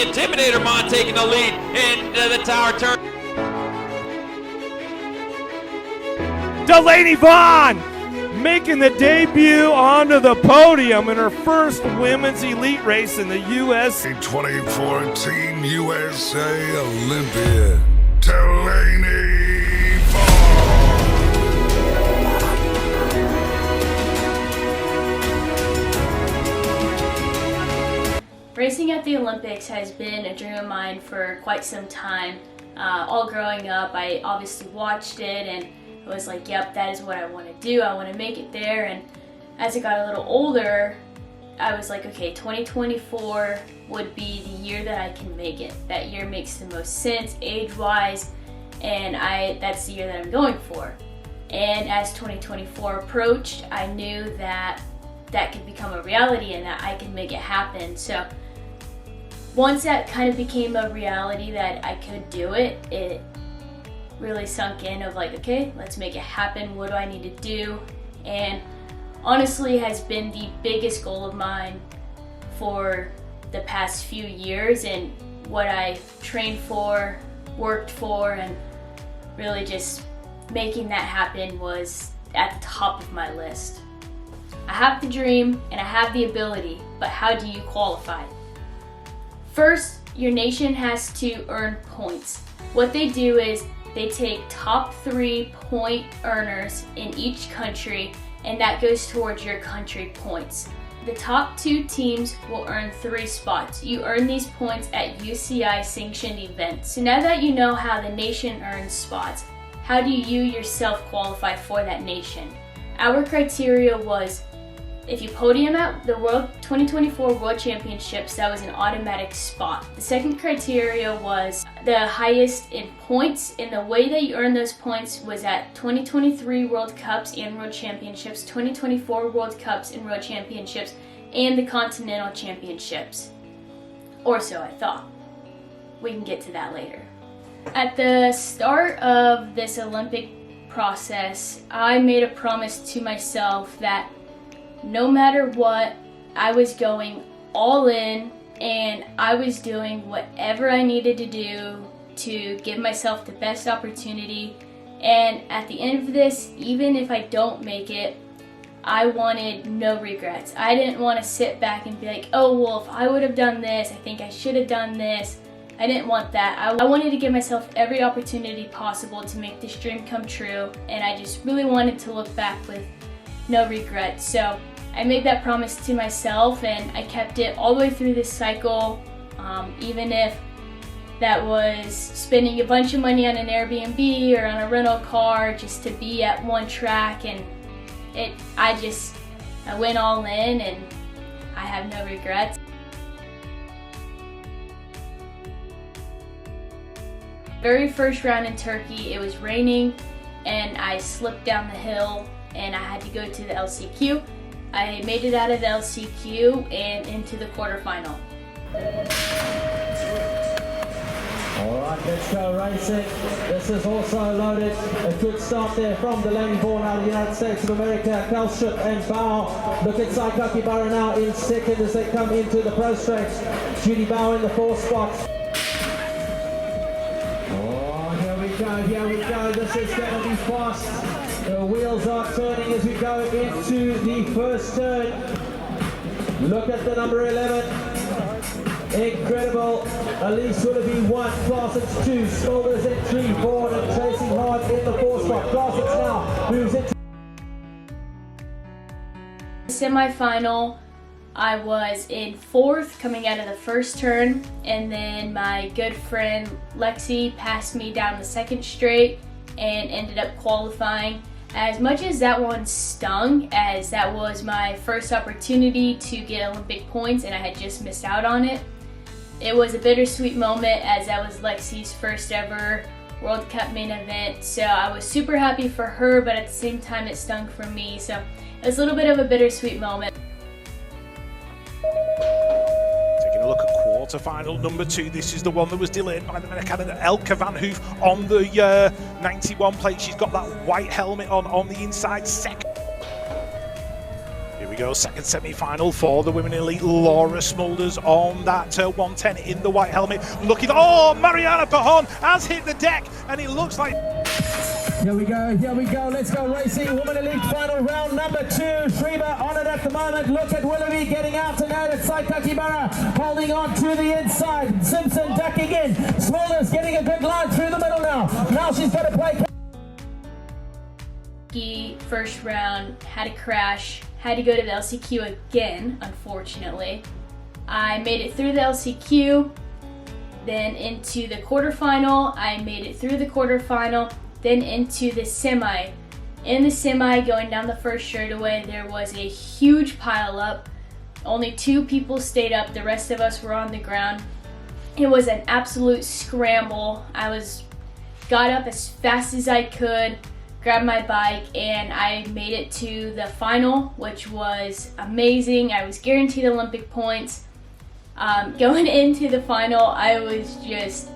Intimidator Mon taking the lead in the tower turn. Delaney Vaughn making the debut onto the podium in her first women's elite race in the U.S. 2014 USA Olympia, Delaney Vaughn. Racing at the Olympics has been a dream of mine for quite some time. All growing up, I obviously watched it and I was like, yep, that is what I want to do. I want to make it there. And as I got a little older, I was like, okay, 2024 would be the year that I can make it. That year makes the most sense age-wise, and that's the year that I'm going for. And as 2024 approached, I knew that that could become a reality and that I could make it happen. So once that kind of became a reality that I could do it, it really sunk in of like, okay, let's make it happen. What do I need to do? And honestly has been the biggest goal of mine for the past few years, and what I trained for, worked for, and really just making that happen was at the top of my list. I have the dream and I have the ability, but how do you qualify? First, your nation has to earn points. What they do is they take top 3 point earners in each country, and that goes towards your country points. The top 2 teams will earn 3 spots. You earn these points at UCI sanctioned events. So now that you know how the nation earns spots, how do you yourself qualify for that nation? Our criteria was, if you podium at the 2024 World Championships, that was an automatic spot. The second criteria was the highest in points, and the way that you earn those points was at 2023 World Cups and World Championships, 2024 World Cups and World Championships, and the Continental Championships. Or so I thought. We can get to that later. At the start of this Olympic process, I made a promise to myself that no matter what, I was going all in and I was doing whatever I needed to do to give myself the best opportunity. And at the end of this, even if I don't make it, I wanted no regrets. I didn't want to sit back and be like, oh, well, if I would have done this, I think I should have done this. I didn't want that. I wanted to give myself every opportunity possible to make this dream come true, and I just really wanted to look back with no regrets. So I made that promise to myself, and I kept it all the way through this cycle, even if that was spending a bunch of money on an Airbnb or on a rental car just to be at one track. And I went all in, and I have no regrets. Very first round in Turkey, it was raining and I slipped down the hill and I had to go to the LCQ. I made it out of the LCQ and into the quarterfinal. Alright, let's go racing. This is also loaded. A good start there from Delaney Vaughn out of the United States of America. Kalstrup and Bauer. Look at Saikaki Barra now in second as they come into the pro straight. Judy Bauer in the 4th spot. Here we go, this is going to be fast. The wheels are turning as we go into the first turn. Look at the number 11. Incredible. Elise Willoughby 1, Clausens 2, Smulders in 3, forward and chasing hard in the 4th spot. Clausens now moves into semi-final. I was in 4th coming out of the first turn, and then my good friend Lexi passed me down the 2nd straight and ended up qualifying. As much as that one stung, as that was my first opportunity to get Olympic points and I had just missed out on it, it was a bittersweet moment as that was Lexi's first ever World Cup main event. So I was super happy for her, but at the same time it stung for me. So it was a little bit of a bittersweet moment. Taking a look at quarter-final number 2. This is the one that was delayed by the American Elke Van Hoof on the 91 plate. She's got that white helmet on the inside second. Here we go, second semi-final for the women elite. Laura Smulders on that 110 in the white helmet. Looking, oh, Mariana Pajon has hit the deck, and it looks like... Here we go, let's go racing. Women Elite final round number 2. Shriva on it at the moment. Look at Willoughby getting out and out at Saikakibara, holding on to the inside. Simpson ducking in. Smulders getting a good line through the middle now. Now she's got to play. First round, had a crash, had to go to the LCQ again, unfortunately. I made it through the LCQ, then into the quarterfinal. I made it through the quarterfinal, then into the semi. In the semi, going down the first straightaway, there was a huge pile up. Only 2 people stayed up, the rest of us were on the ground. It was an absolute scramble. I got up as fast as I could, grabbed my bike, and I made it to the final, which was amazing. I was guaranteed Olympic points. Going into the final, I was just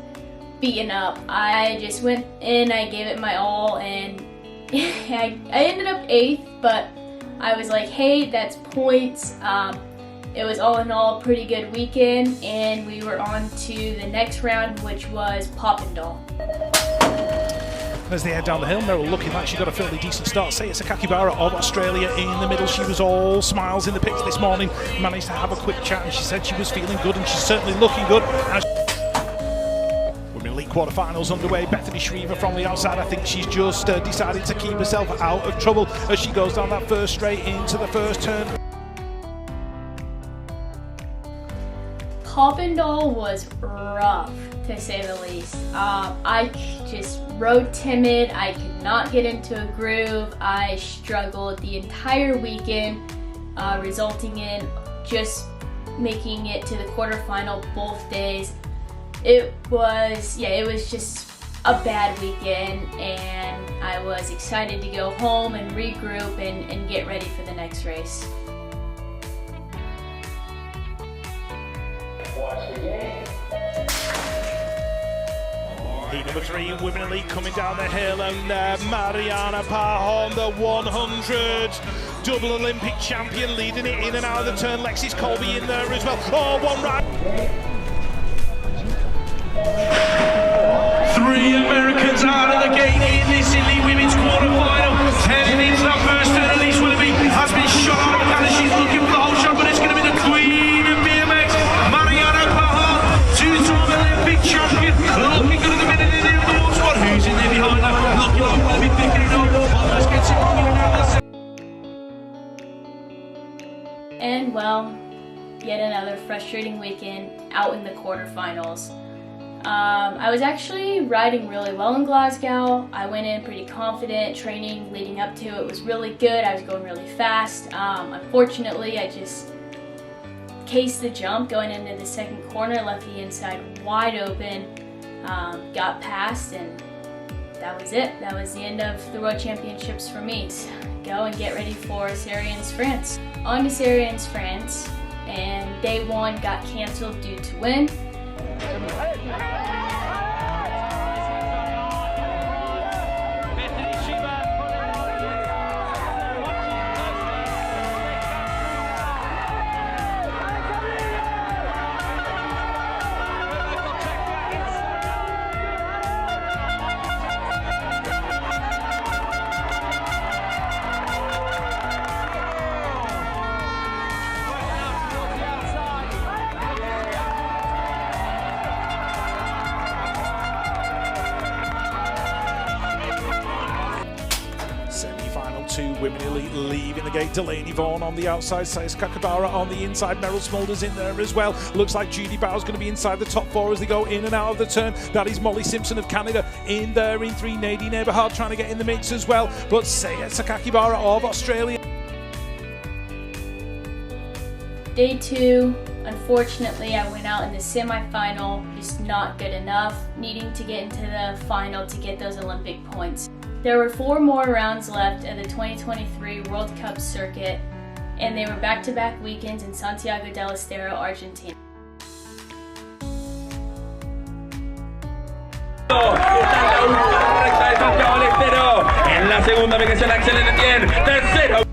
beaten up. I just went in, I gave it my all, and I ended up 8th, but I was like, hey, that's points. It was all in all a pretty good weekend, and we were on to the next round, which was Popendal. As they head down the hill, Meryl looking like she got a fairly decent start. Saya Sakakibara of Australia in the middle. She was all smiles in the pits this morning. Managed to have a quick chat, and she said she was feeling good, and she's certainly looking good. Women Elite quarterfinals underway. Bethany Shriver from the outside. I think she's just decided to keep herself out of trouble as she goes down that first straight into the first turn. Popendal was rough, to say the least. I just rode timid. I could not get into a groove. I struggled the entire weekend, resulting in just making it to the quarterfinal both days. It was just a bad weekend, and I was excited to go home and regroup and get ready for the next race. Heat number 3, Women Elite coming down the hill, and Mariana Pajon, the 100 double Olympic champion, leading it in and out of the turn. Lexis Colby in there as well. Oh, one right. 3 Americans out of the gate in this elite women's quarterfinal. Heading into that first turn, Elise Willoughby has been shot out of the cannon. She's looking for the whole shot, but it's going to be the queen of BMX, Mariana Pajon, 2-time Olympic champion. Looking good at the minute in the other squad. Who's in there behind her? Looking like we'll be picking it up. Let's get it on now. And well, yet another frustrating weekend out in the quarterfinals. I was actually riding really well in Glasgow. I went in pretty confident. Training leading up to it was really good. I was going really fast. Unfortunately, I just cased the jump going into the second corner, left the inside wide open, got past, and that was it. That was the end of the World Championships for me. Go and get ready for Sarians France. On to Sarians France, and day 1 got canceled due to wind. Semi-final 2, Women Elite leaving the gate. Delaney Vaughan on the outside, Saya Sakakibara on the inside, Meryl Smulders in there as well. Looks like Judy Bowers going to be inside the top 4 as they go in and out of the turn. That is Molly Simpson of Canada in there in 3. Nadine Eberhard trying to get in the mix as well, but Saya Sakakibara of Australia. Day 2, unfortunately, I went out in the semi-final, just not good enough, needing to get into the final to get those Olympic points. There were 4 more rounds left of the 2023 World Cup circuit, and they were back-to-back weekends in Santiago del Estero, Argentina. En la segunda, Miguel Axel en el 10, tercero.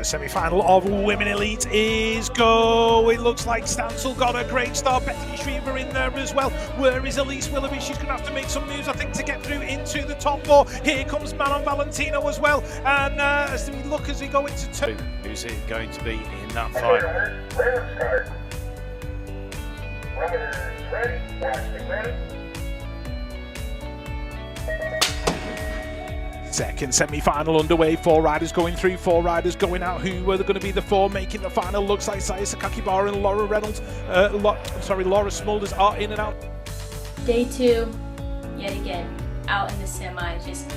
First semi-final of Women Elite is go. It looks like Stansel got a great start. Bethany Shriver in there as well. Where is Elise Willoughby? She's going to have to make some moves, I think, to get through into the top four. Here comes Manon Valentino as well. And as we look as we go into two. Who's it going to be in that fight? Second semi-final underway. 4 riders going through, 4 riders going out. Who were going to be the 4 making the final? Looks like Saya Sakakibara and Laura Reynolds. Laura Smulders are in and out. Day 2, yet again, out in the semi, just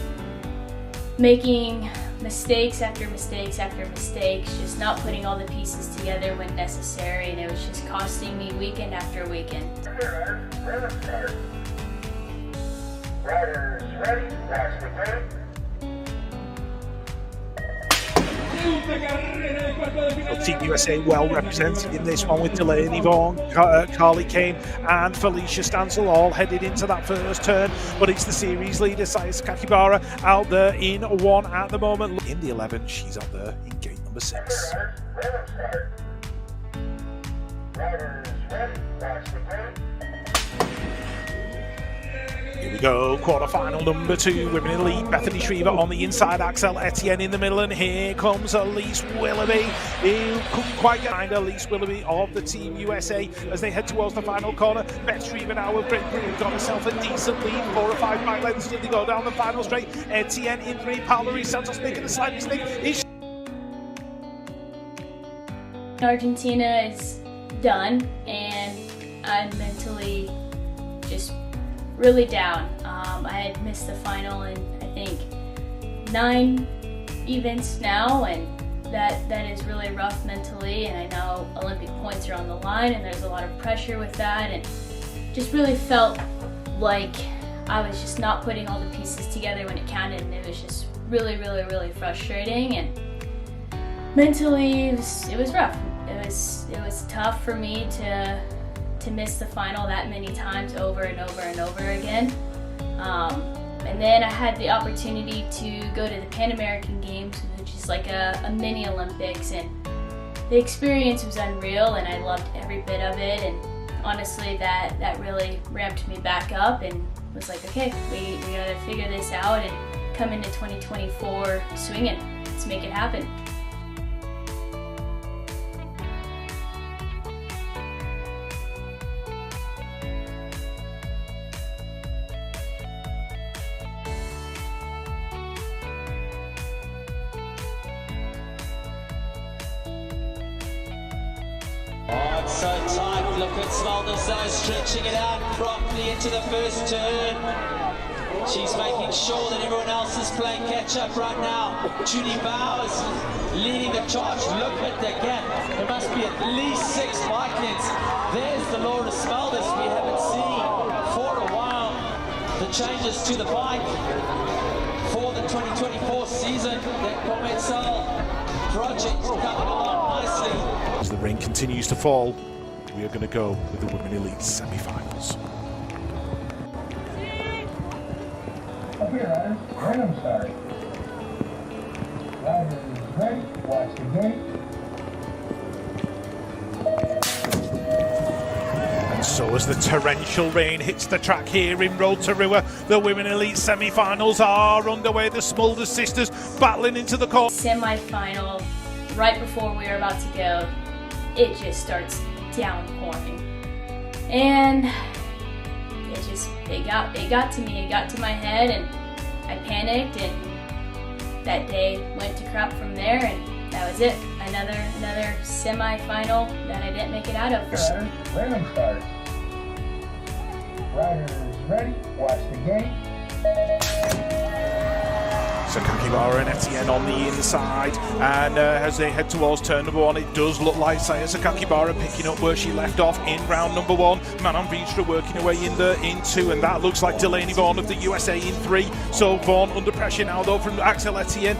making mistakes after mistakes after mistakes, just not putting all the pieces together when necessary, and it was just costing me weekend after weekend. Riders ready, watch the gate. Team USA well represented in this one with Delaney Vaughan, Carly Kane and Felicia Stansel all headed into that first turn, but it's the series leader Saya Sakakibara out there in 1 at the moment. In the 11, she's out there in gate number 6. Riders ready, watch the gate. Here we go, quarter-final number 2, Women Elite. Bethany Shriver on the inside, Axel Etienne in the middle, and here comes Elise Willoughby. Who couldn't quite get behind Elise Willoughby of the Team USA as they head towards the final corner. Beth Shriver now of Great Britain got herself a decent lead, 4 or 5 bike lengths as they go down the final straight. Etienne in 3, Paula Santos making a slight mistake. Argentina is done, and I'm mentally just really down. I had missed the final in, I think, 9 events now, and that is really rough mentally, and I know Olympic points are on the line and there's a lot of pressure with that, and just really felt like I was just not putting all the pieces together when it counted, and it was just really, really, really frustrating, and mentally it was rough. It was tough for me to miss the final that many times over and over and over again. And then I had the opportunity to go to the Pan American Games, which is like a mini Olympics, and the experience was unreal, and I loved every bit of it, and honestly that really ramped me back up and was like, okay, we gotta figure this out and come into 2024 swinging. Let's make it happen. Oh, it's so tight. Look at Smulders though, stretching it out properly into the first turn. She's making sure that everyone else is playing catch up right now. Judy Bowers leading the charge. Look at the gap. There must be at least 6 bike lengths. There's the Laura Smulders we haven't seen for a while. The changes to the bike for the 2024 season. That continental project coming along nicely. As the rain continues to fall, we are going to go with the Women Elite semi-finals. Up here, riders. Random start. Riders ready, watch the gate. And so as the torrential rain hits the track here in Rotorua, the Women Elite semi-finals are underway. The Smulders sisters battling into the corner. Semi-final, right before we were about to go, it just starts downpouring, and it got to me. It got to my head, and I panicked, and that day went to crap from there, and that was it. Another semi-final that I didn't make it out of. Riders, random start. Riders ready, watch the gate. Sakakibara and Etienne on the inside, and as they head towards turn number 1, it does look like Saya Sakakibara picking up where she left off in round number 1. Manon Vijra working her way in 2, and that looks like Delaney Vaughan of the USA in 3. So Vaughan under pressure now though from Axel Etienne.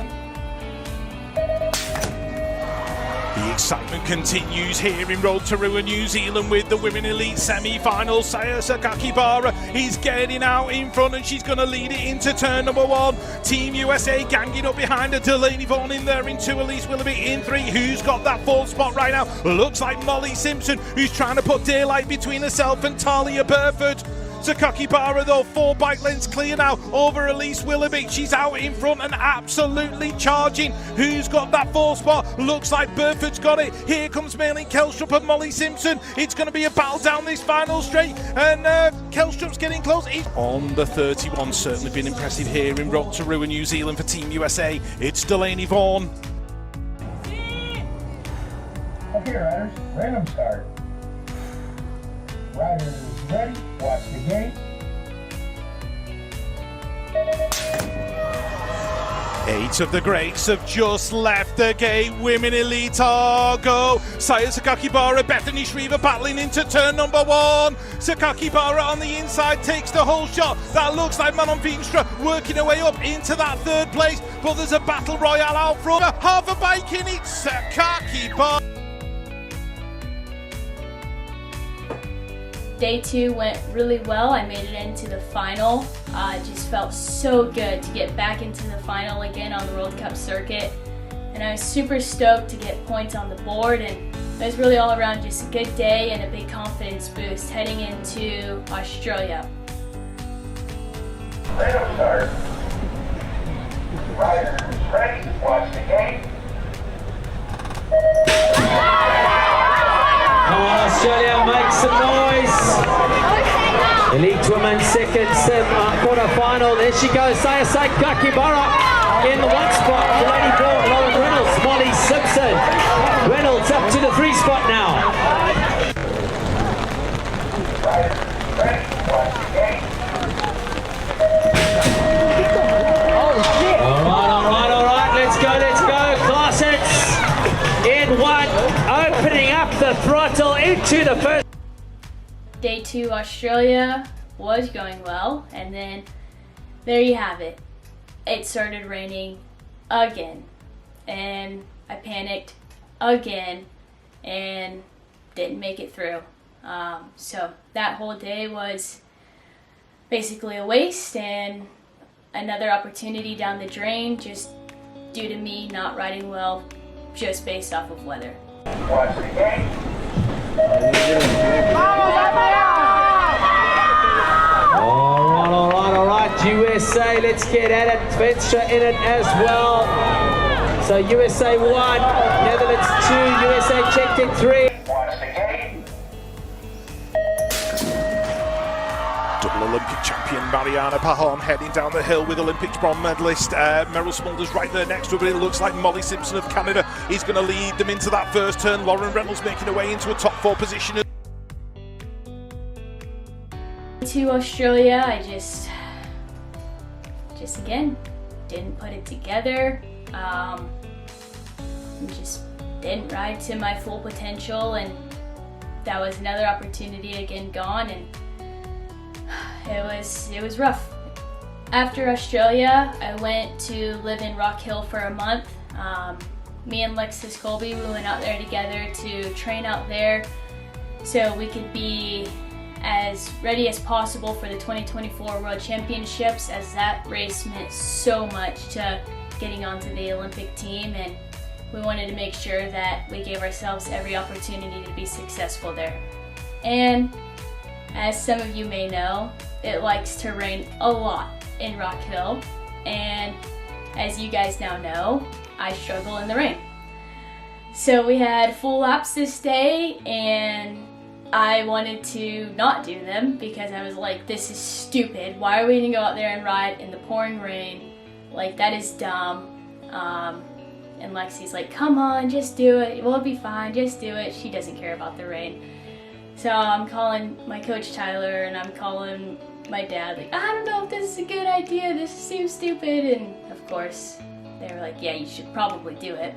The excitement continues here in Rotorua, New Zealand, with the Women Elite semi-finals. Saya Sakakibara is getting out in front, and she's going to lead it into turn number 1. Team USA ganging up behind her. Delaney Vaughan in there in 2, Elise Willoughby in 3. Who's got that 4th spot right now? Looks like Molly Simpson, who's trying to put daylight between herself and Talia Burford. Sakakibara though, 4 bike lengths clear now over Elise Willoughby. She's out in front and absolutely charging. Who's got that 4th spot? Looks like Burford's got it. Here comes Malin Kelstrup and Molly Simpson. It's going to be a battle down this final straight, and Kelstrup's getting close. On the 31, certainly been impressive here in Rotorua, New Zealand for Team USA. It's Delaney Vaughan. Okay, riders, random start. Riders ready, watch the gate. 8 of the greats have just left the gate. Women Elite are go. Saya Sakakibara, Bethany Shriver battling into turn number 1. Sakakibara on the inside takes the whole shot. That looks like Manon Veenstra working her way up into that 3rd place. But there's a battle royale out front. Half a bike in it. Sakakibara. Day 2 went really well. I made it into the final. It just felt so good to get back into the final again on the World Cup circuit. And I was super stoked to get points on the board, and it was really all around just a good day and a big confidence boost heading into Australia. Random start. Riders ready, watch the gate. Come on, Australia, make some noise. Elite women second quarter-final. There she goes, Saya Sakakibara in the 1 spot. Delaney Vaughan, Lauren Reynolds, Molly Simpson. Reynolds up to the 3 spot now. Ready, watch the gate. All right, let's go. Classets in 1, opening up the throttle into the 1st. Day 2 Australia was going well, and then there you have it. It started raining again, and I panicked again and didn't make it through. So that whole day was basically a waste and another opportunity down the drain, just due to me not riding well, just based off of weather. Watch the gate. All right, USA, let's get at it. Veenstra in it as well. So USA 1, Netherlands 2, USA checked in 3. Watch the gate. Double Olympic champion Mariana Pahon heading down the hill with Olympics bronze medalist Meryl Smulders right there next to her. It looks like Molly Simpson of Canada is going to lead them into that 1st turn. Lauren Reynolds making her way into a top 4 position. To Australia, I just again didn't put it together. Just didn't ride to my full potential, and that was another opportunity again gone, and it was rough. After Australia, I went to live in Rock Hill for a month. Me and Lexus Colby, we went out there together to train out there so we could be as ready as possible for the 2024 World Championships, as that race meant so much to getting onto the Olympic team, and we wanted to make sure that we gave ourselves every opportunity to be successful there. And as some of you may know, it likes to rain a lot in Rock Hill, and as you guys now know, I struggle in the rain. So we had full laps this day, and I wanted to not do them because I was like, this is stupid. Why are we gonna go out there and ride in the pouring rain? Like, that is dumb. And Lexi's like, come on, just do it. We'll be fine, just do it. She doesn't care about the rain. So I'm calling my coach Tyler, and I'm calling my dad, like, I don't know if this is a good idea. This seems stupid. And of course, they were like, yeah, you should probably do it.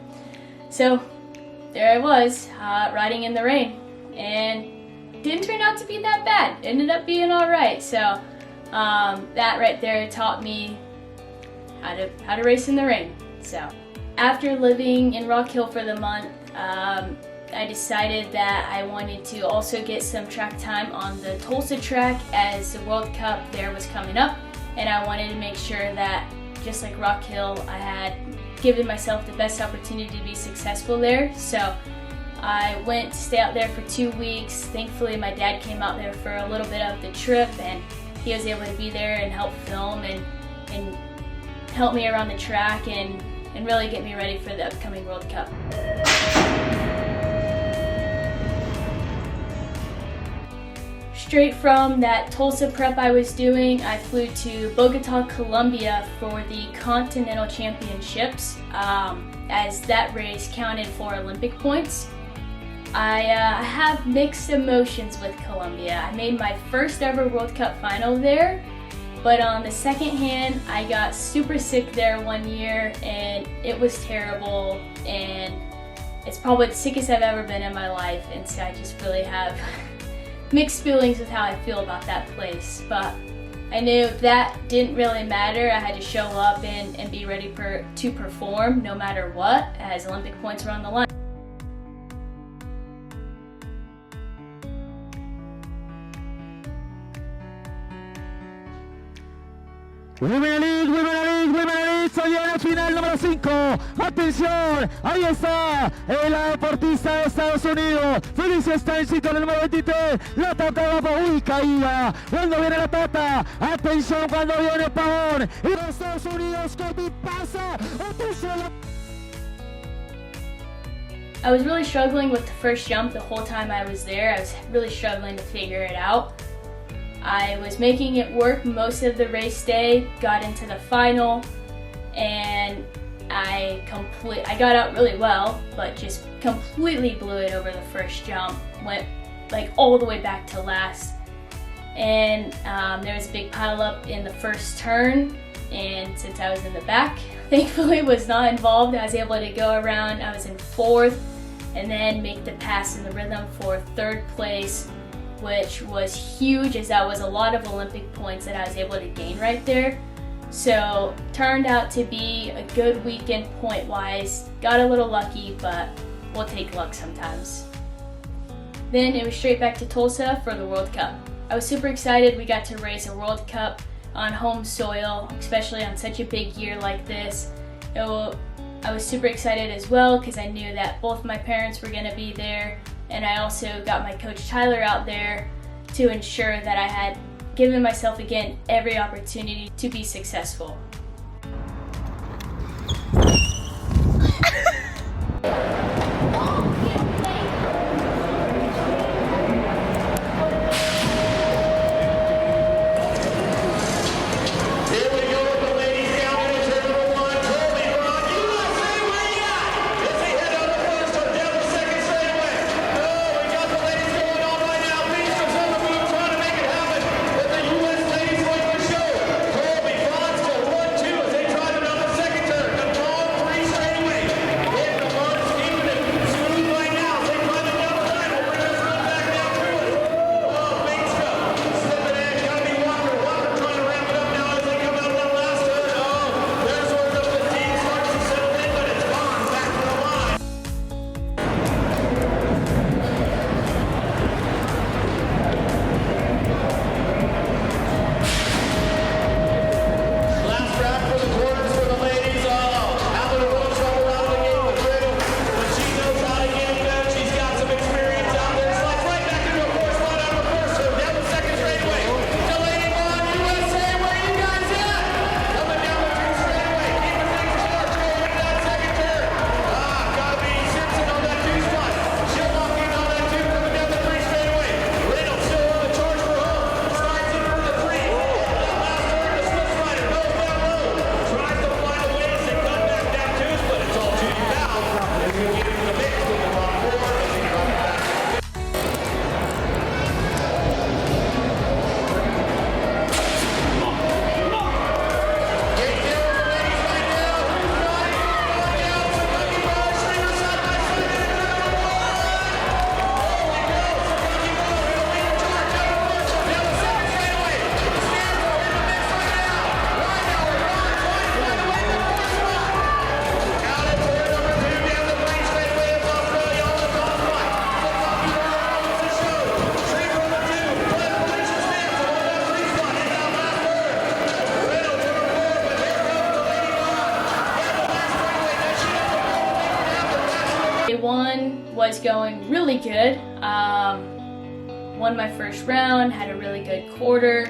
So there I was, riding in the rain. And didn't turn out to be that bad. Ended up being all right. So that right there taught me how to race in the rain. So after living in Rock Hill for the month, I decided that I wanted to also get some track time on the Tulsa track as the World Cup there was coming up, and I wanted to make sure that, just like Rock Hill, I had given myself the best opportunity to be successful there. So I went to stay out there for 2 weeks. Thankfully, my dad came out there for a little bit of the trip, and he was able to be there and help film and help me around the track and really get me ready for the upcoming World Cup. Straight from that Tulsa prep I was doing, I flew to Bogota, Colombia for the Continental Championships, as that race counted for Olympic points. I have mixed emotions with Colombia. I made my first ever World Cup final there, but on the second hand, I got super sick there one year and it was terrible, and it's probably the sickest I've ever been in my life, and so I just really have mixed feelings with how I feel about that place. But I knew that didn't really matter. I had to show up and be ready to perform no matter what, as Olympic points were on the line. Women Elite, se viene al final número 5. Atención, ahí está la deportista de Estados Unidos, Felicia Stancy con el número 23. La tocaba para uy, caída. Cuando viene la tata, atención cuando viene el pavón. Y los Estados Unidos con mi pasa. Atención. I was really struggling with the first jump the whole time I was there. I was really struggling to figure it out. I was making it work most of the race day, got into the final, and I got out really well, but just completely blew it over the first jump. Went like all the way back to last. And there was a big pile up in the first turn, and since I was in the back, thankfully was not involved. I was able to go around. I was in 4th, and then make the pass in the rhythm for 3rd place, which was huge, as that was a lot of Olympic points that I was able to gain right there. So turned out to be a good weekend point-wise. Got a little lucky, but we'll take luck sometimes. Then it was straight back to Tulsa for the World Cup. I was super excited. We got to race a World Cup on home soil, especially on such a big year like this. I was super excited as well because I knew that both my parents were going to be there, and I also got my coach Tyler out there to ensure that I had given myself again every opportunity to be successful. was going really good. Won my first round, had a really good quarter,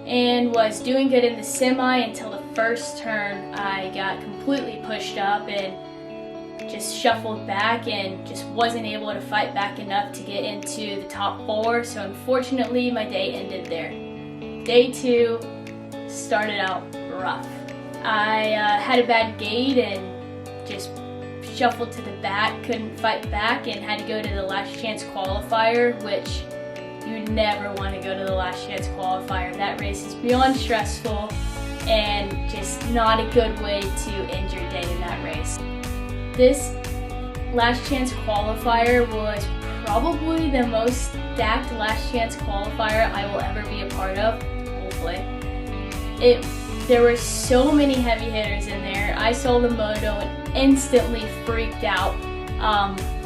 and was doing good in the semi until the first turn. I got completely pushed up and just shuffled back and just wasn't able to fight back enough to get into the top 4, so unfortunately my day ended there. Day 2 started out rough. I had a bad gate and just shuffled to the back, couldn't fight back, and had to go to the last chance qualifier, which you never want to go to the last chance qualifier. That race is beyond stressful and just not a good way to end your day in that race. This last chance qualifier was probably the most stacked last chance qualifier I will ever be a part of, hopefully. There were so many heavy hitters in there. I saw the moto and instantly freaked out.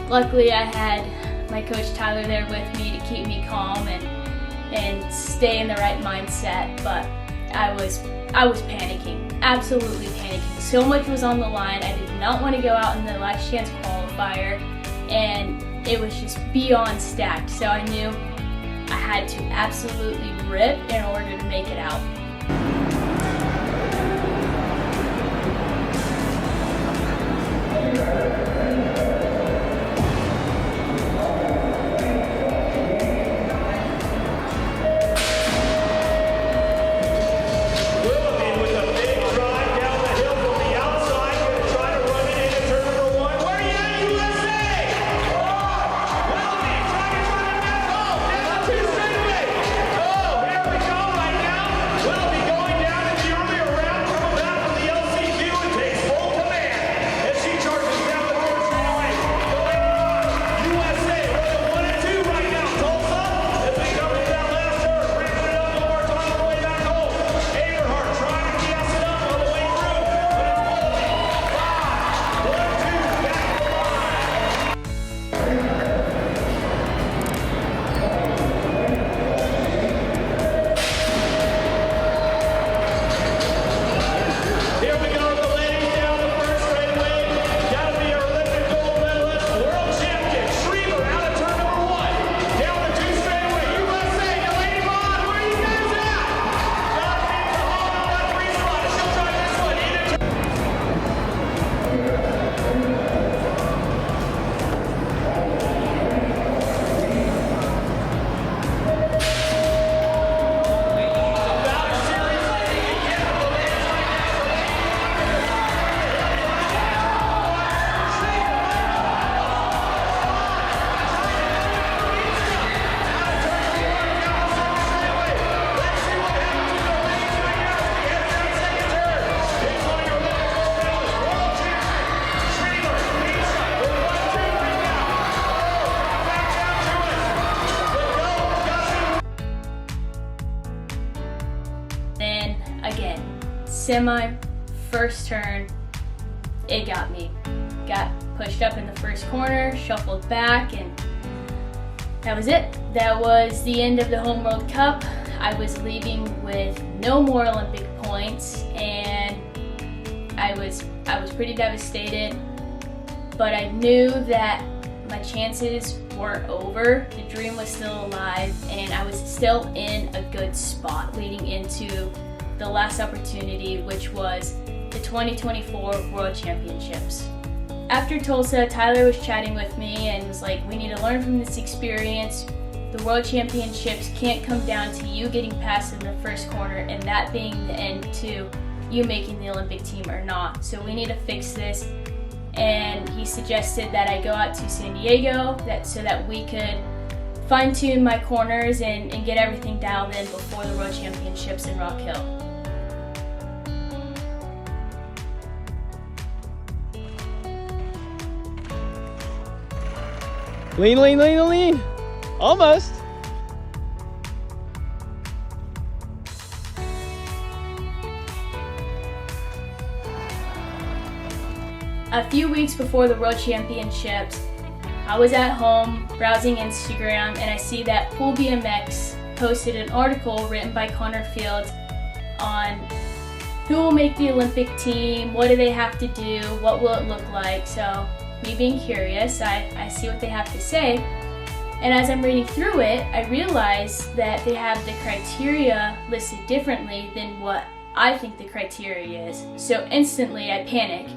Luckily I had my coach Tyler there with me to keep me calm and stay in the right mindset, but I was panicking, absolutely panicking. So much was on the line. I did not want to go out in the last chance qualifier, and it was just beyond stacked. So I knew I had to absolutely rip in order to make it out. Again, semi, first turn, it got me. Got pushed up in the first corner, shuffled back, and that was it. That was the end of the Home World Cup. I was leaving with no more Olympic points, and I was pretty devastated, but I knew that my chances weren't over. The dream was still alive, and I was still in a good spot leading into the last opportunity, which was the 2024 World Championships. After Tulsa, Tyler was chatting with me and was like, we need to learn from this experience. The World Championships can't come down to you getting past in the first corner and that being the end to you making the Olympic team or not. So we need to fix this. And he suggested that I go out to San Diego so that we could fine-tune my corners and get everything dialed in before the World Championships in Rock Hill. Lean, lean, lean, lean. Almost. A few weeks before the World Championships, I was at home browsing Instagram and I see that Pool BMX posted an article written by Connor Fields on who will make the Olympic team, what do they have to do, what will it look like. So me being curious, I see what they have to say. And as I'm reading through it, I realize that they have the criteria listed differently than what I think the criteria is. So instantly I panic.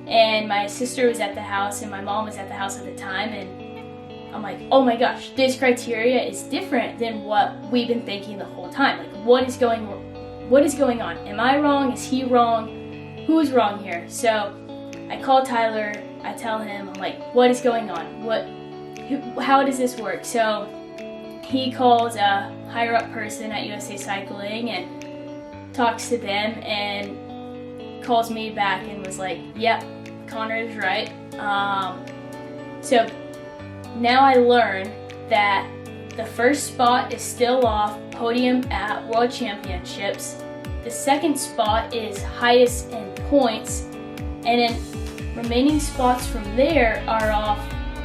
And my sister was at the house and my mom was at the house at the time, and I'm like, oh my gosh, this criteria is different than what we've been thinking the whole time. Like, what is going on? Am I wrong? Is he wrong? Who's wrong here? So I call Tyler, I tell him, I'm like, what is going on? How does this work? So he calls a higher up person at USA Cycling and talks to them and calls me back and was like, yep, Connor is right. So now I learn that the first spot is still off podium at World Championships. The second spot is highest in points, and then remaining spots from there are off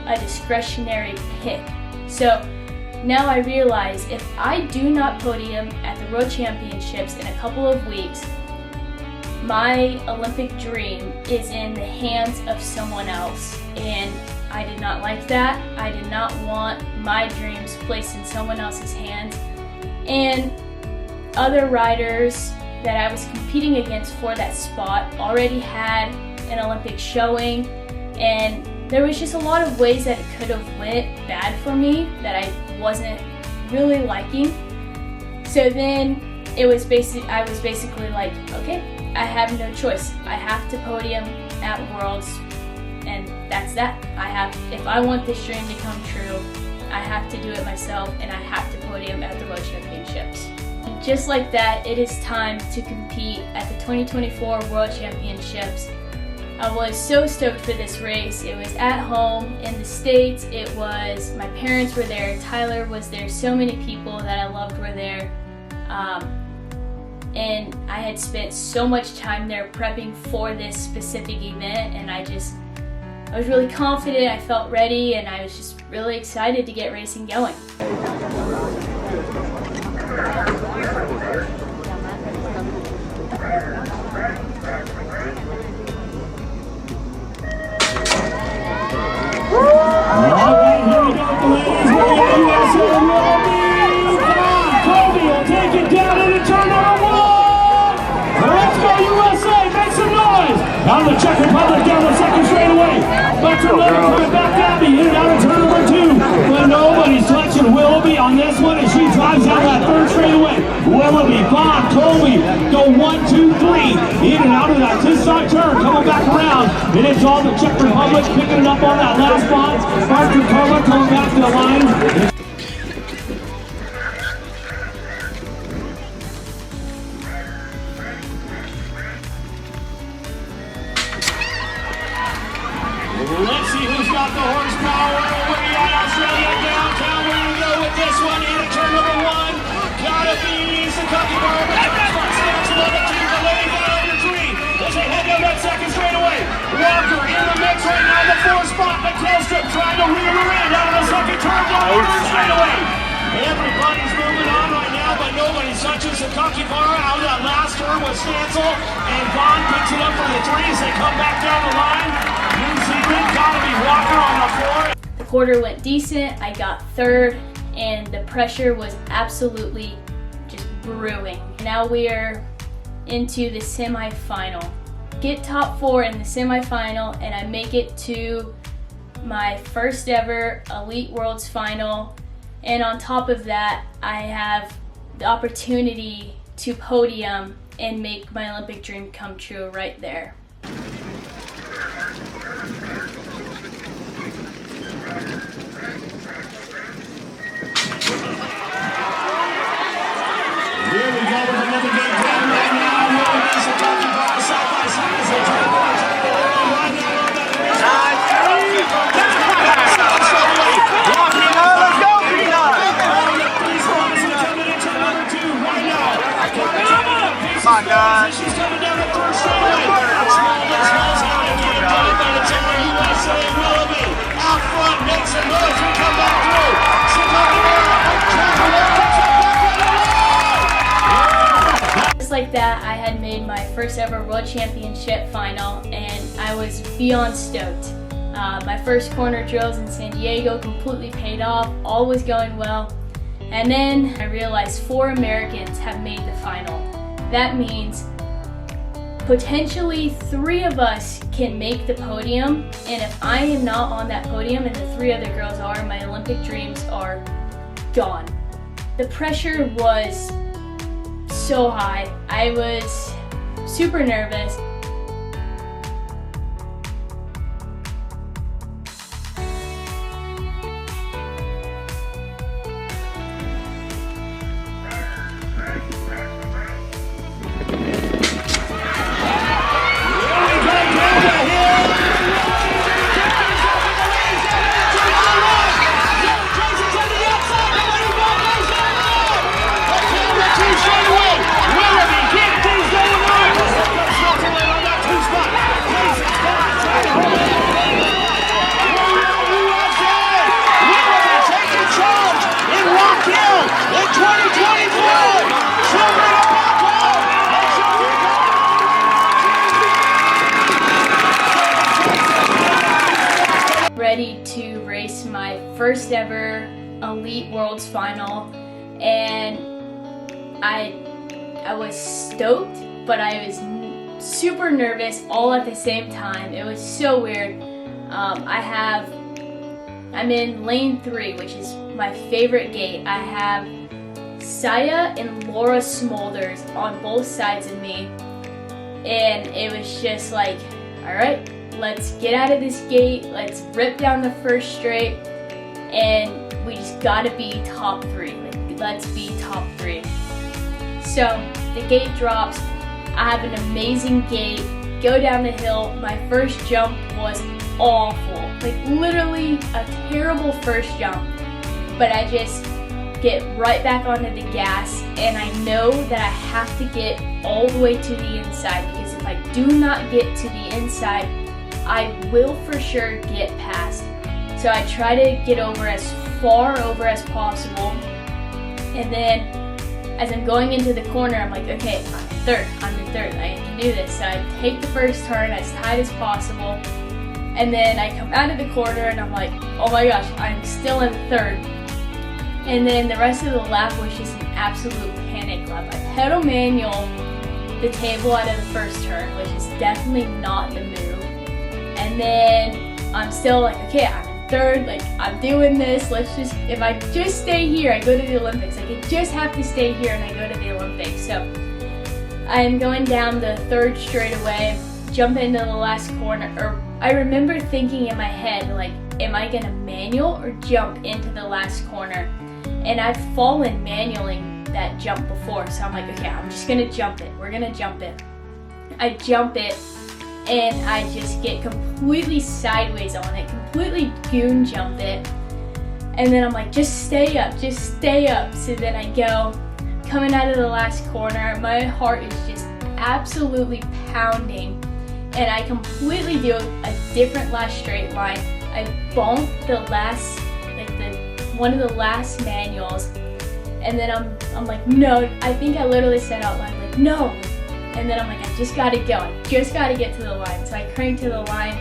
a discretionary pick. So now I realize if I do not podium at the World Championships in a couple of weeks, my Olympic dream is in the hands of someone else, and I did not like that. I did not want my dreams placed in someone else's hands. And other riders that I was competing against for that spot already had an Olympic showing, and there was just a lot of ways that it could have went bad for me that I wasn't really liking. So then I was basically like, okay, I have no choice. I have to podium at Worlds, and that's that. If I want this dream to come true, I have to do it myself, and I have to podium at the World Championships. And just like that, it is time to compete at the 2024 World Championships. I was so stoked for this race. It was at home in the States. My parents were there, Tyler was there, so many people that I loved were there. And I had spent so much time there prepping for this specific event, and I was really confident, I felt ready, and I was just really excited to get racing going. Out of the Czech Republic down the second straightaway. But coming back at me, in and out of turn number 2. But nobody's touching Willoughby on this one as she drives out that third straightaway. Willoughby, Bond, Colby go 1, 2, 3. In and out of that two-side turn, coming back around. And it's all the Czech Republic picking it up on that last spot. Arthur Carla coming back to the line. Let's see who's got the horsepower. Way out Australia downtown. We're going to go with this one into turn number 1. Gotta be Kentucky Bar. Stands another 2. The lady got under 3. As they head down that second straightaway. Walker in the mix right now. The 4th spot. The tail strip trying to wheel her in out of the second turn down the third straightaway. Everybody's moving on right now, but nobody's touching Kentucky Bar. Out of that last turn was Stancil. And Bond picks it up for the 3 as they come back down the line. The quarter went decent, I got 3rd, and the pressure was absolutely just brewing. Now we're into the semifinal. Get top 4 in the semifinal, and I make it to my first ever Elite Worlds final. And on top of that, I have the opportunity to podium and make my Olympic dream come true right there. Here we go with another big plan right now. Willoughby's a Kentucky Bar side by side as they try to go right now on that race. Let's go, Pino! These runners are coming into number 2 right now. Come on, guys. She's coming down the third straightaway. Smalls out again, done by the Tower USA. Willoughby out front, makes a noise. We come back through. Just like that, I had made my first ever World Championship final, and I was beyond stoked. My first corner drills in San Diego completely paid off, all was going well. And then I realized 4 Americans have made the final. That means potentially 3 of us can make the podium, and if I am not on that podium and the 3 other girls are, my Olympic dreams are gone. The pressure was so high. I was super nervous. Ready to race my first ever Elite Worlds final, and I was stoked, but I was super nervous all at the same time. It was so weird. I'm in lane 3, which is my favorite gate. I have Saya and Laura Smolders on both sides of me, and it was just like, all right, let's get out of this gate, let's rip down the first straight, and we just gotta be top 3. Like, let's be top 3. So the gate drops, I have an amazing gate, go down the hill. My first jump was awful, like literally a terrible first jump, but I just get right back onto the gas, and I know that I have to get all the way to the inside, because if I do not get to the inside, I will for sure get past. So I try to get over as far over as possible, and then as I'm going into the corner, I'm like, okay, I'm in third, I can do this. So I take the first turn as tight as possible, and then I come out of the corner and I'm like, oh my gosh, I'm still in third. And then the rest of the lap was just an absolute panic lap. I pedal manual the table out of the first turn, which is definitely not the move. And then I'm still like, okay, I'm in third, like I'm doing this, if I just stay here, I go to the Olympics. Like, I just have to stay here and I go to the Olympics. So I'm going down the third straightaway, jump into the last corner, or I remember thinking in my head, like, am I gonna manual or jump into the last corner? And I've fallen manualing that jump before, so I'm like, okay, I'm just gonna jump it. We're gonna jump it. I jump it, and I just get completely sideways on it, completely goon jump it. And then I'm like, just stay up, just stay up. So then I go, coming out of the last corner, my heart is just absolutely pounding. And I completely do a different last straight line. I bump the last, one of the last manuals, and then I'm like, no, I think I literally said out loud, like, no. And then I'm like, I just gotta go, I just gotta get to the line. So I crank to the line,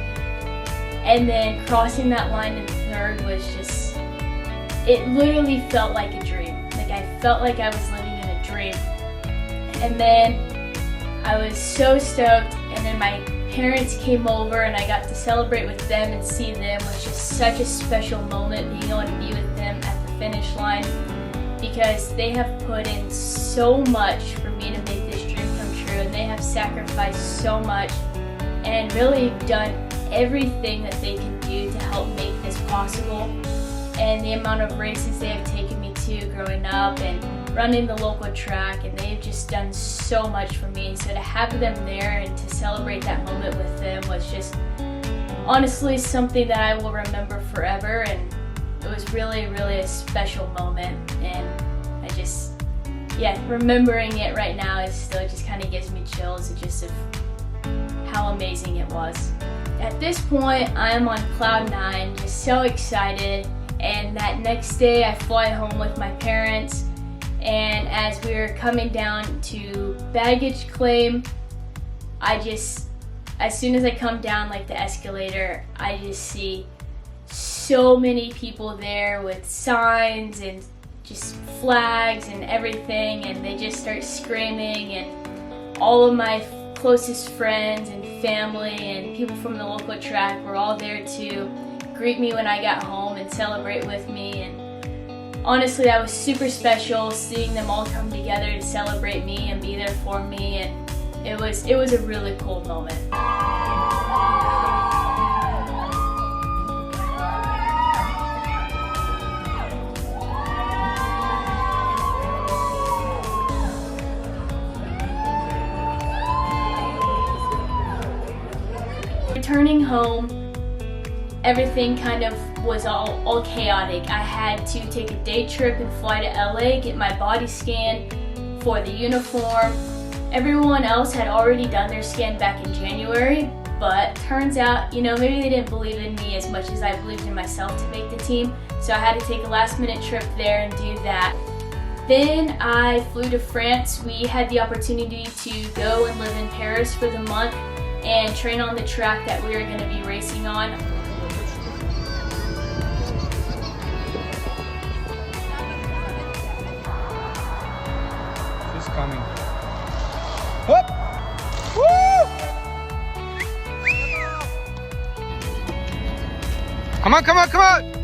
and then crossing that line in third was just, it literally felt like a dream. Like, I felt like I was living in a dream. And then I was so stoked, and then my parents came over and I got to celebrate with them and see them. It was just such a special moment being able to be with them at the finish line, because they have put in so much for me to make this dream come true, and they have sacrificed so much and really done everything that they can do to help make this possible. And the amount of races they have taken me to growing up and running the local track, and they've just done so much for me. So to have them there and to celebrate that moment with them was just honestly something that I will remember forever, and it was really, really a special moment. And I just, remembering it right now is still just kind of gives me chills just of how amazing it was. At this point, I am on cloud 9, just so excited. And that next day I fly home with my parents, and as we were coming down to baggage claim, I as soon as I come down like the escalator, I just see so many people there with signs and just flags and everything, and they just start screaming, and all of my closest friends and family and people from the local track were all there to greet me when I got home and celebrate with me. And honestly, that was super special, seeing them all come together to celebrate me and be there for me, and it was a really cool moment. Returning home, everything kind of was all chaotic. I had to take a day trip and fly to LA, get my body scan for the uniform. Everyone else had already done their scan back in January, but turns out, maybe they didn't believe in me as much as I believed in myself to make the team, so I had to take a last-minute trip there and do that. Then I flew to France. We had the opportunity to go and live in Paris for the month and train on the track that we were going to be racing on. She's coming. Whoop! Woo! Come on, come on, come on!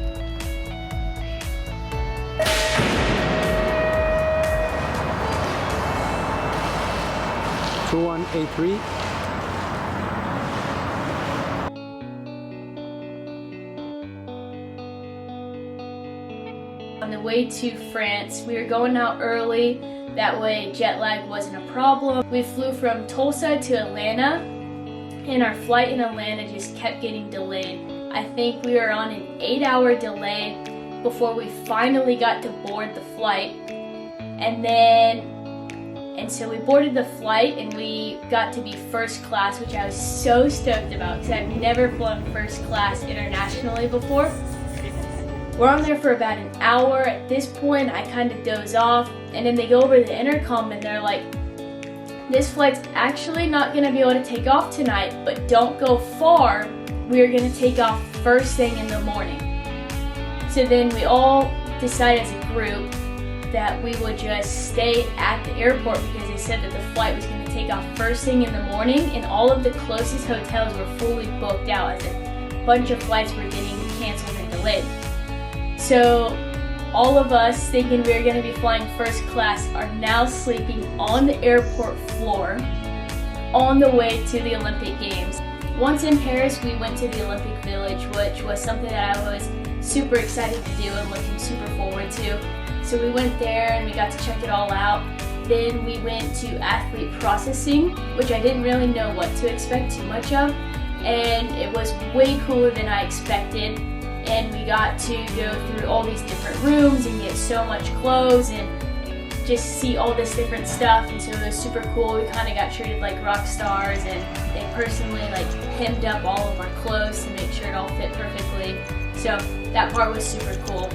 A3. On the way to France, we were going out early, that way jet lag wasn't a problem. We flew from Tulsa to Atlanta, and our flight in Atlanta just kept getting delayed. I think we were on an 8-hour delay before we finally got to board the flight. And so we boarded the flight and we got to be first class, which I was so stoked about because I've never flown first class internationally before. We're on there for about an hour. At this point, I kind of doze off, and then they go over the intercom and they're like, this flight's actually not going to be able to take off tonight, but don't go far. We're going to take off first thing in the morning. So then we all decided as a group that we would just stay at the airport because they said that the flight was going to take off first thing in the morning, and all of the closest hotels were fully booked out as a bunch of flights were getting canceled and delayed. So all of us thinking we were going to be flying first class are now sleeping on the airport floor on the way to the Olympic Games. Once in Paris, we went to the Olympic Village, which was something that I was super excited to do and looking super forward to. So we went there and we got to check it all out. Then we went to athlete processing, which I didn't really know what to expect too much of. And it was way cooler than I expected. And we got to go through all these different rooms and get so much clothes and just see all this different stuff. And so it was super cool. We kind of got treated like rock stars, and they personally hemmed up all of our clothes to make sure it all fit perfectly. So that part was super cool.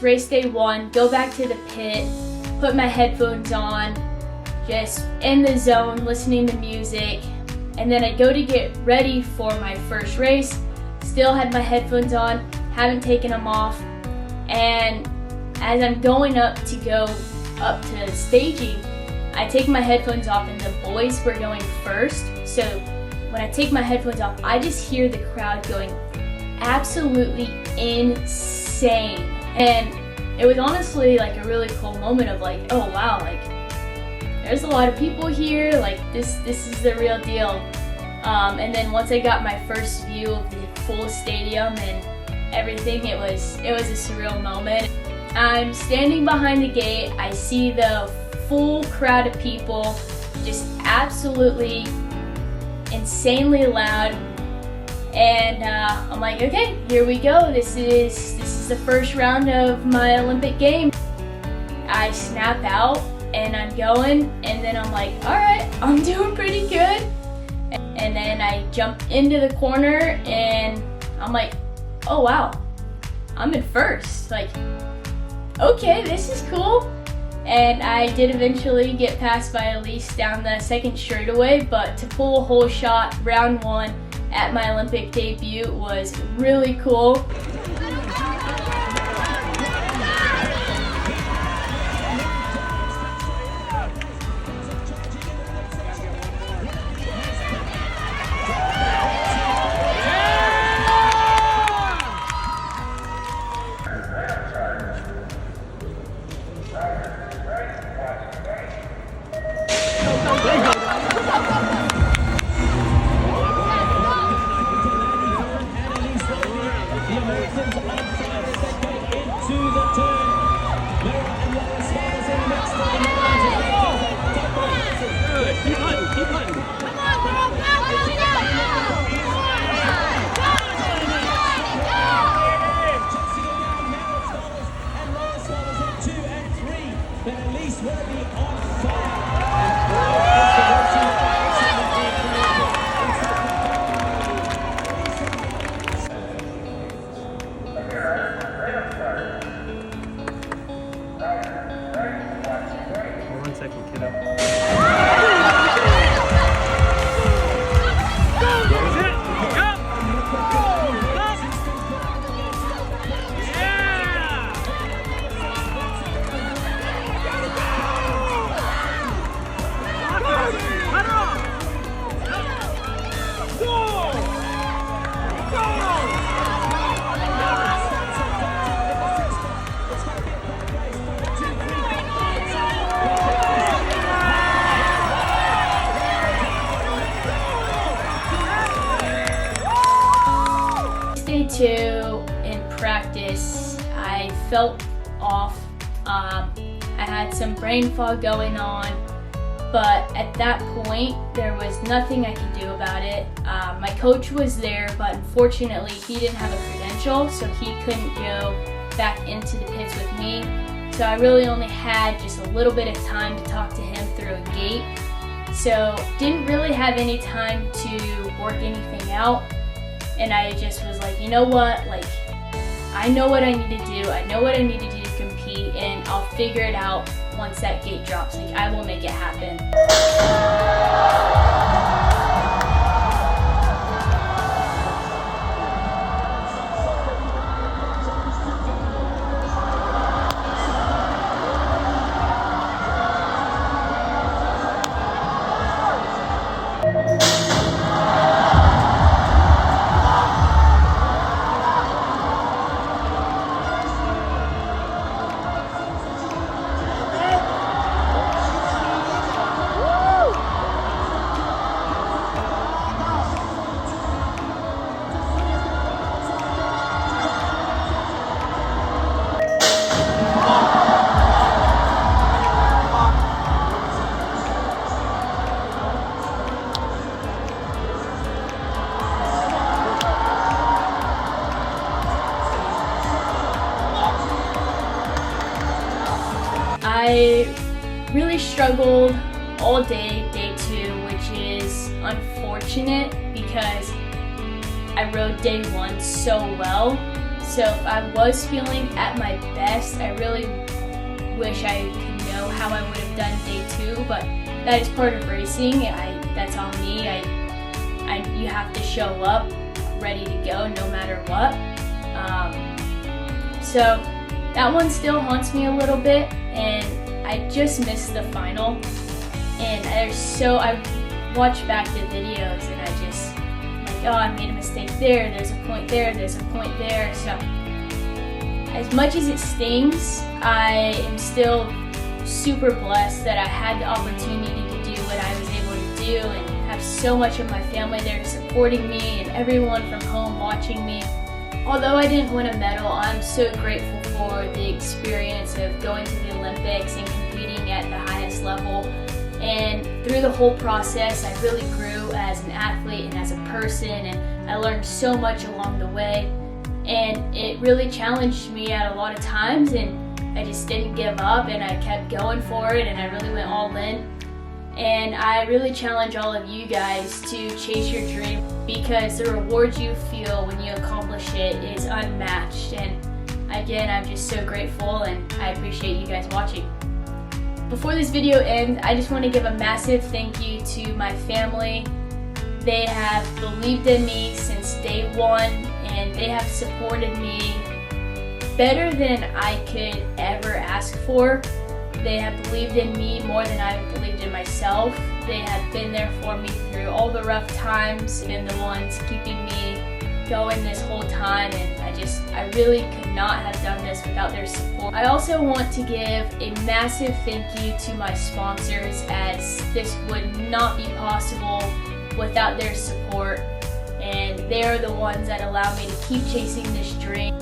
Race day one, go back to the pit, put my headphones on, just in the zone, listening to music, and then I go to get ready for my first race, still had my headphones on, haven't taken them off, and as I'm going up to go up to staging, I take my headphones off and the boys were going first, so when I take my headphones off, I just hear the crowd going absolutely insane. And it was honestly a really cool moment of oh wow, there's a lot of people here, this is the real deal. And then once I got my first view of the full stadium and everything, it was a surreal moment. I'm standing behind the gate, I see the full crowd of people, just absolutely insanely loud. And I'm like, okay, here we go. This is the first round of my Olympic game. I snap out and I'm going, and then I'm like, all right, I'm doing pretty good. and then I jumped into the corner and I'm like, oh wow, I'm in first. Like, okay, this is cool. And I did eventually get passed by Elise down the second straightaway, but to pull a whole shot round 1 at my Olympic debut was really cool. Day 2 in practice, I felt off. I had some brain fog going on, but at that point there was nothing I could do about it. My coach was there, but unfortunately he didn't have a credential, so he couldn't go back into the pits with me. So I really only had just a little bit of time to talk to him through a gate. So didn't really have any time to work anything out. And I just was like, you know what, like, I know what I need to do, I know what I need to do to compete, and I'll figure it out once that gate drops. Like, I will make it happen. I really struggled all day, day 2, which is unfortunate because I rode day 1 so well. So if I was feeling at my best, I really wish I could know how I would have done day 2, but that is part of racing. That's on me. You have to show up ready to go no matter what. So that one still haunts me a little bit, and I just missed the final. And I watched back the videos and I just like, oh, I made a mistake there, there's a point there, there's a point there. So as much as it stings, I am still super blessed that I had the opportunity to do what I was able to do and have so much of my family there supporting me and everyone from home watching me. Although I didn't win a medal, I'm so grateful for the experience of going to the Olympics and competing at the highest level. And through the whole process, I really grew as an athlete and as a person, and I learned so much along the way. And it really challenged me at a lot of times, and I just didn't give up, and I kept going for it, and I really went all in. And I really challenge all of you guys to chase your dream, because the reward you feel when you accomplish it is unmatched. And again, I'm just so grateful, and I appreciate you guys watching. Before this video ends, I just want to give a massive thank you to my family. They have believed in me since day one, and they have supported me better than I could ever ask for. They have believed in me more than I've believed in myself. They have been there for me through all the rough times and the ones keeping me going this whole time, and I really could not have done this without their support. I also want to give a massive thank you to my sponsors, as this would not be possible without their support, and they're the ones that allow me to keep chasing this dream.